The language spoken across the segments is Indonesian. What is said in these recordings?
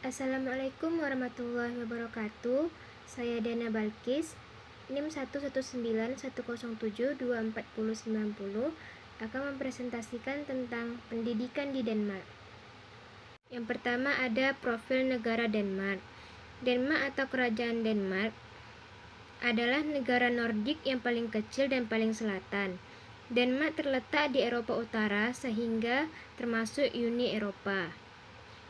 Assalamualaikum warahmatullahi wabarakatuh. Saya Dana Balkis, NIM 11910724090 akan mempresentasikan tentang pendidikan di Denmark. Yang pertama ada profil negara Denmark. Denmark atau Kerajaan Denmark adalah negara Nordik yang paling kecil dan paling selatan. Denmark terletak di Eropa Utara sehingga termasuk Uni Eropa.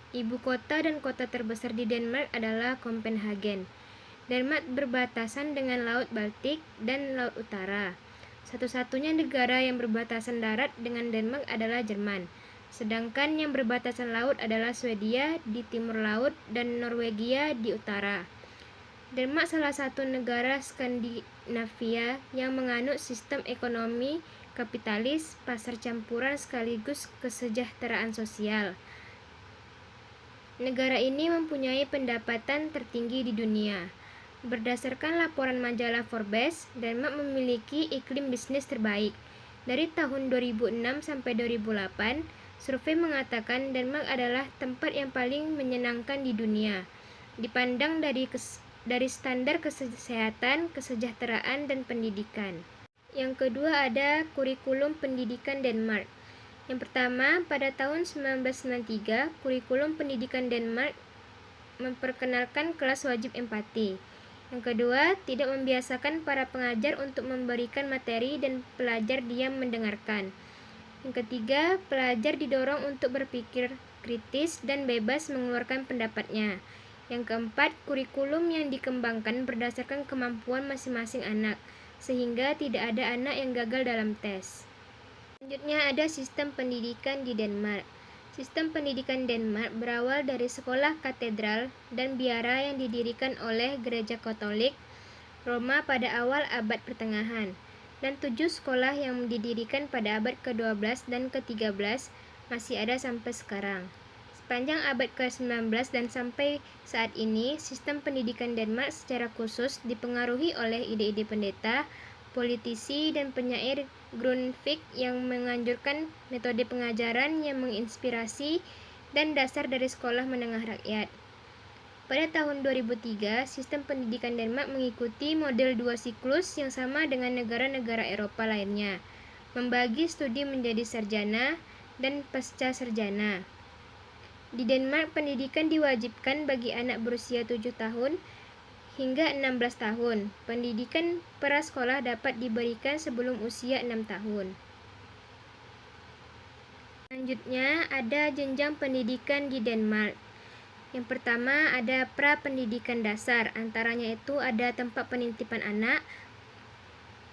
Ibu kota dan kota terbesar di Denmark adalah Copenhagen. Denmark berbatasan dengan Laut Baltik dan Laut Utara. Satu-satunya negara yang berbatasan darat dengan Denmark adalah Jerman. Sedangkan yang berbatasan laut adalah Swedia di timur laut dan Norwegia di utara. Denmark salah satu negara Skandinavia yang menganut sistem ekonomi kapitalis, pasar campuran sekaligus kesejahteraan sosial. Negara ini mempunyai pendapatan tertinggi di dunia. Berdasarkan laporan majalah Forbes, Denmark memiliki iklim bisnis terbaik. Dari tahun 2006 sampai 2008, survei mengatakan Denmark adalah tempat yang paling menyenangkan di dunia, dipandang dari standar kesehatan, kesejahteraan, dan pendidikan. Yang kedua ada kurikulum pendidikan Denmark. Yang pertama, pada tahun 1993, kurikulum pendidikan Denmark memperkenalkan kelas wajib empati. Yang kedua, tidak membiasakan para pengajar untuk memberikan materi dan pelajar diam mendengarkan. Yang ketiga, pelajar didorong untuk berpikir kritis dan bebas mengeluarkan pendapatnya. Yang keempat, kurikulum yang dikembangkan berdasarkan kemampuan masing-masing anak, sehingga tidak ada anak yang gagal dalam tes. Selanjutnya ada sistem pendidikan di Denmark. Sistem pendidikan Denmark berawal dari sekolah katedral dan biara yang didirikan oleh Gereja Katolik Roma pada awal abad pertengahan, dan 7 sekolah yang didirikan pada abad ke-12 dan ke-13 masih ada sampai sekarang. Sepanjang abad ke-19 dan sampai saat ini, sistem pendidikan Denmark secara khusus dipengaruhi oleh ide-ide pendeta, politisi, dan penyair Grundtvig yang menganjurkan metode pengajaran yang menginspirasi dan dasar dari sekolah menengah rakyat. Pada tahun 2003, sistem pendidikan Denmark mengikuti model 2 siklus yang sama dengan negara-negara Eropa lainnya, membagi studi menjadi sarjana dan pasca sarjana. Di Denmark, pendidikan diwajibkan bagi anak berusia 7 tahun hingga 16 tahun. Pendidikan prasekolah dapat diberikan sebelum usia 6 tahun. Selanjutnya, ada jenjang pendidikan di Denmark. Yang pertama, ada pra-pendidikan dasar. Antaranya itu ada tempat penitipan anak,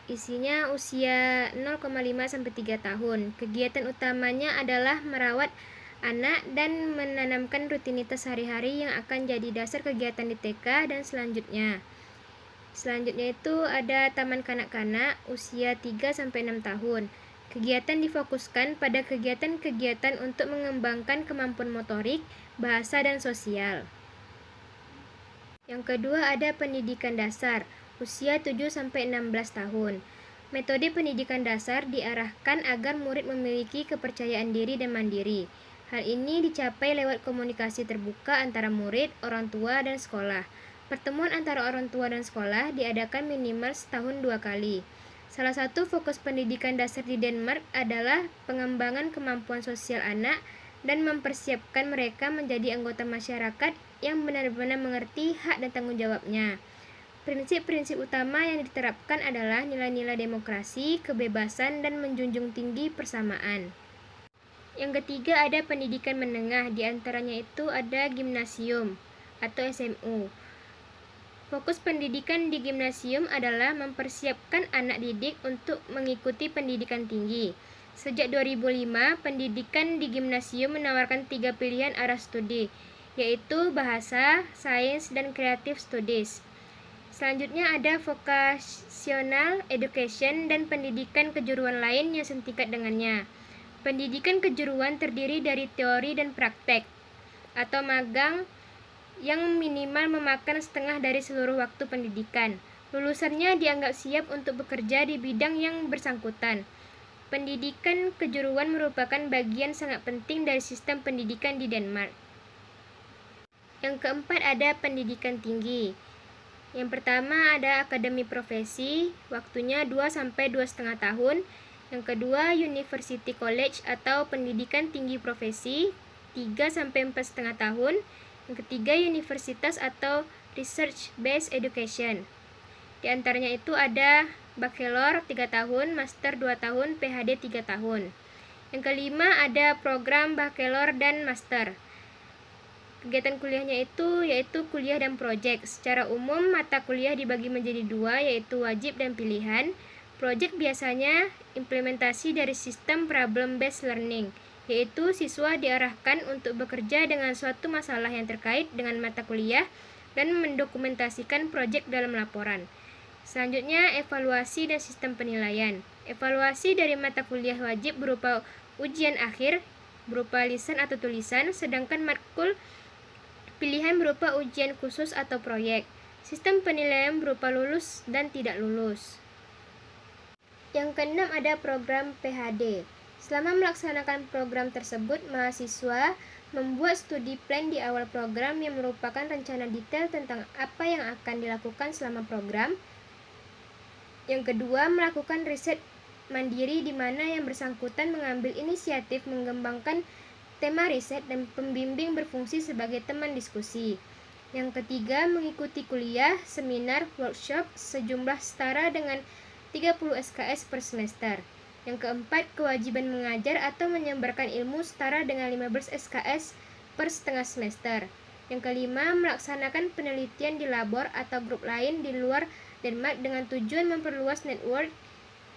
isinya usia 0,5 sampai 3 tahun. Kegiatan utamanya adalah merawat anak dan menanamkan rutinitas sehari-hari yang akan jadi dasar kegiatan di TK dan selanjutnya. Selanjutnya itu ada taman kanak-kanak usia 3 sampai 6 tahun. Kegiatan difokuskan pada kegiatan-kegiatan untuk mengembangkan kemampuan motorik, bahasa, dan sosial. Yang kedua ada pendidikan dasar usia 7 sampai 16 tahun. Metode pendidikan dasar diarahkan agar murid memiliki kepercayaan diri dan mandiri. Hal ini dicapai lewat komunikasi terbuka antara murid, orang tua, dan sekolah. Pertemuan antara orang tua dan sekolah diadakan minimal setahun 2 kali. Salah satu fokus pendidikan dasar di Denmark adalah pengembangan kemampuan sosial anak dan mempersiapkan mereka menjadi anggota masyarakat yang benar-benar mengerti hak dan tanggung jawabnya. Prinsip-prinsip utama yang diterapkan adalah nilai-nilai demokrasi, kebebasan, dan menjunjung tinggi persamaan. Yang ketiga ada pendidikan menengah, diantaranya itu ada gimnasium atau SMU. Fokus pendidikan di gimnasium adalah mempersiapkan anak didik untuk mengikuti pendidikan tinggi. Sejak 2005, pendidikan di gimnasium menawarkan 3 pilihan arah studi, yaitu bahasa, sains, dan creative studies. Selanjutnya ada vocational education dan pendidikan kejuruan lain yang setingkat dengannya. Pendidikan kejuruan terdiri dari teori dan praktek atau magang yang minimal memakan setengah dari seluruh waktu pendidikan. Lulusannya dianggap siap untuk bekerja di bidang yang bersangkutan. Pendidikan kejuruan merupakan bagian sangat penting dari sistem pendidikan di Denmark. Yang keempat ada pendidikan tinggi. Yang pertama ada akademi profesi, waktunya 2-2,5 tahun. Yang kedua University College atau pendidikan tinggi profesi, 3-4,5 tahun. Yang ketiga universitas atau research based education. Di antaranya itu ada bachelor 3 tahun, master 2 tahun, PhD 3 tahun. Yang kelima ada program bachelor dan master. Kegiatan kuliahnya itu yaitu kuliah dan proyek. Secara umum mata kuliah dibagi menjadi 2, yaitu wajib dan pilihan. Proyek biasanya implementasi dari sistem problem based learning, yaitu siswa diarahkan untuk bekerja dengan suatu masalah yang terkait dengan mata kuliah dan mendokumentasikan proyek dalam laporan. Selanjutnya, evaluasi dan sistem penilaian. Evaluasi dari mata kuliah wajib berupa ujian akhir, berupa lisan atau tulisan, sedangkan matkul pilihan berupa ujian khusus atau proyek. Sistem penilaian berupa lulus dan tidak lulus. Yang keenam ada program PhD. Selama melaksanakan program tersebut, mahasiswa membuat studi plan di awal program yang merupakan rencana detail tentang apa yang akan dilakukan selama program. Yang kedua, melakukan riset mandiri di mana yang bersangkutan mengambil inisiatif mengembangkan tema riset dan pembimbing berfungsi sebagai teman diskusi. Yang ketiga, mengikuti kuliah, seminar, workshop sejumlah setara dengan 30 SKS per semester. Yang keempat, kewajiban mengajar atau menyebarkan ilmu setara dengan 15 SKS per setengah semester. Yang kelima, melaksanakan penelitian di labor atau grup lain di luar Denmark dengan tujuan memperluas network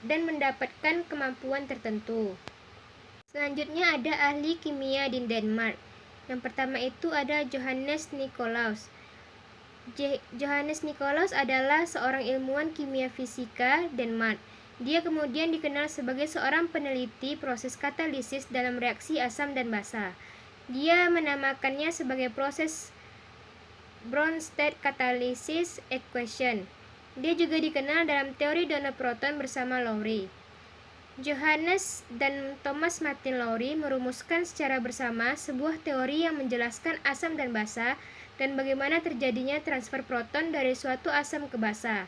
dan mendapatkan kemampuan tertentu. Selanjutnya ada ahli kimia di Denmark. Yang pertama itu ada Johannes Nicolaus. Johannes Nicolaus adalah seorang ilmuwan kimia fisika Denmark. Dia kemudian dikenal sebagai seorang peneliti proses katalisis dalam reaksi asam dan basa. Dia menamakannya sebagai proses Bronsted Catalysis Equation. Dia juga dikenal dalam teori donor proton bersama Lowry. Johannes dan Thomas Martin Lowry merumuskan secara bersama sebuah teori yang menjelaskan asam dan basa dan bagaimana terjadinya transfer proton dari suatu asam ke basa.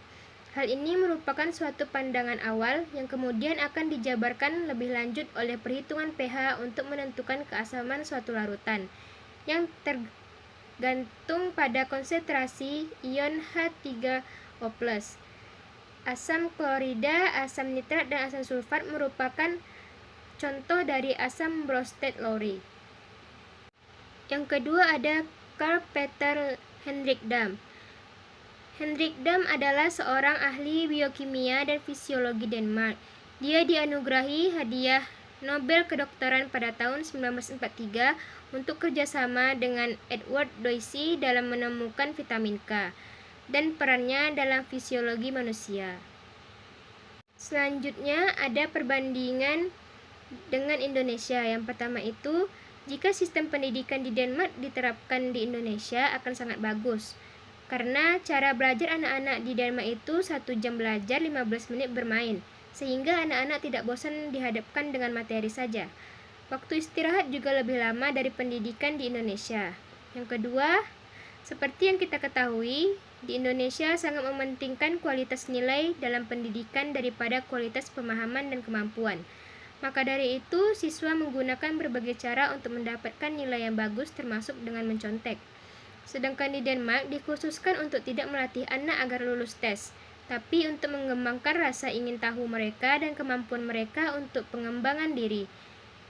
Hal ini merupakan suatu pandangan awal yang kemudian akan dijabarkan lebih lanjut oleh perhitungan pH untuk menentukan keasaman suatu larutan yang tergantung pada konsentrasi ion H3O+. Asam klorida, asam nitrat, dan asam sulfat merupakan contoh dari asam Bronsted-Lowry. Yang kedua ada Carl Peter Hendrikdam. Hendrikdam adalah seorang ahli biokimia dan fisiologi Denmark. Dia dianugerahi hadiah Nobel kedokteran pada tahun 1943 untuk kerjasama dengan Edward Doisy dalam menemukan vitamin K dan perannya dalam fisiologi manusia. Selanjutnya ada perbandingan dengan Indonesia. Yang pertama itu, jika sistem pendidikan di Denmark diterapkan di Indonesia akan sangat bagus. Karena cara belajar anak-anak di Denmark itu 1 jam belajar, 15 menit bermain, sehingga anak-anak tidak bosan dihadapkan dengan materi saja. Waktu istirahat juga lebih lama dari pendidikan di Indonesia. Yang kedua, seperti yang kita ketahui, di Indonesia sangat mementingkan kualitas nilai dalam pendidikan daripada kualitas pemahaman dan kemampuan. Maka dari itu, siswa menggunakan berbagai cara untuk mendapatkan nilai yang bagus termasuk dengan mencontek. Sedangkan di Denmark dikhususkan untuk tidak melatih anak agar lulus tes, tapi untuk mengembangkan rasa ingin tahu mereka dan kemampuan mereka untuk pengembangan diri.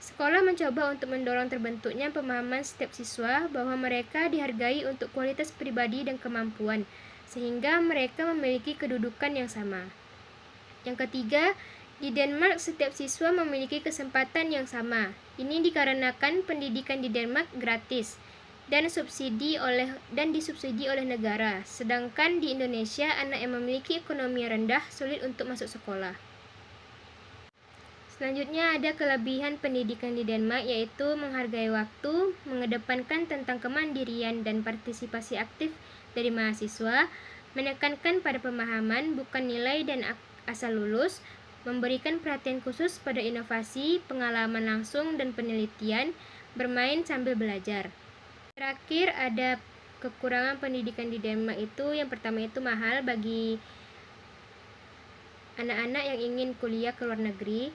Sekolah mencoba untuk mendorong terbentuknya pemahaman setiap siswa bahwa mereka dihargai untuk kualitas pribadi dan kemampuan, sehingga mereka memiliki kedudukan yang sama. Yang ketiga, di Denmark setiap siswa memiliki kesempatan yang sama. Ini dikarenakan pendidikan di Denmark gratis dan disubsidi oleh negara. Sedangkan di Indonesia, anak yang memiliki ekonomi rendah sulit untuk masuk sekolah. Selanjutnya ada kelebihan pendidikan di Denmark, yaitu menghargai waktu, mengedepankan tentang kemandirian dan partisipasi aktif dari mahasiswa, menekankan pada pemahaman bukan nilai dan asal lulus, memberikan perhatian khusus pada inovasi, pengalaman langsung dan penelitian, bermain sambil belajar. Terakhir ada kekurangan pendidikan di Denmark itu yang pertama itu mahal bagi anak-anak yang ingin kuliah ke luar negeri.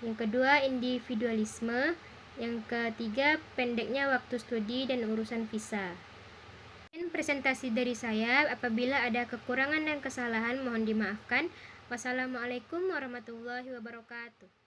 Yang kedua, individualisme. Yang ketiga, pendeknya waktu studi dan urusan visa. Dan presentasi dari saya, apabila ada kekurangan dan kesalahan mohon dimaafkan. Wassalamualaikum warahmatullahi wabarakatuh.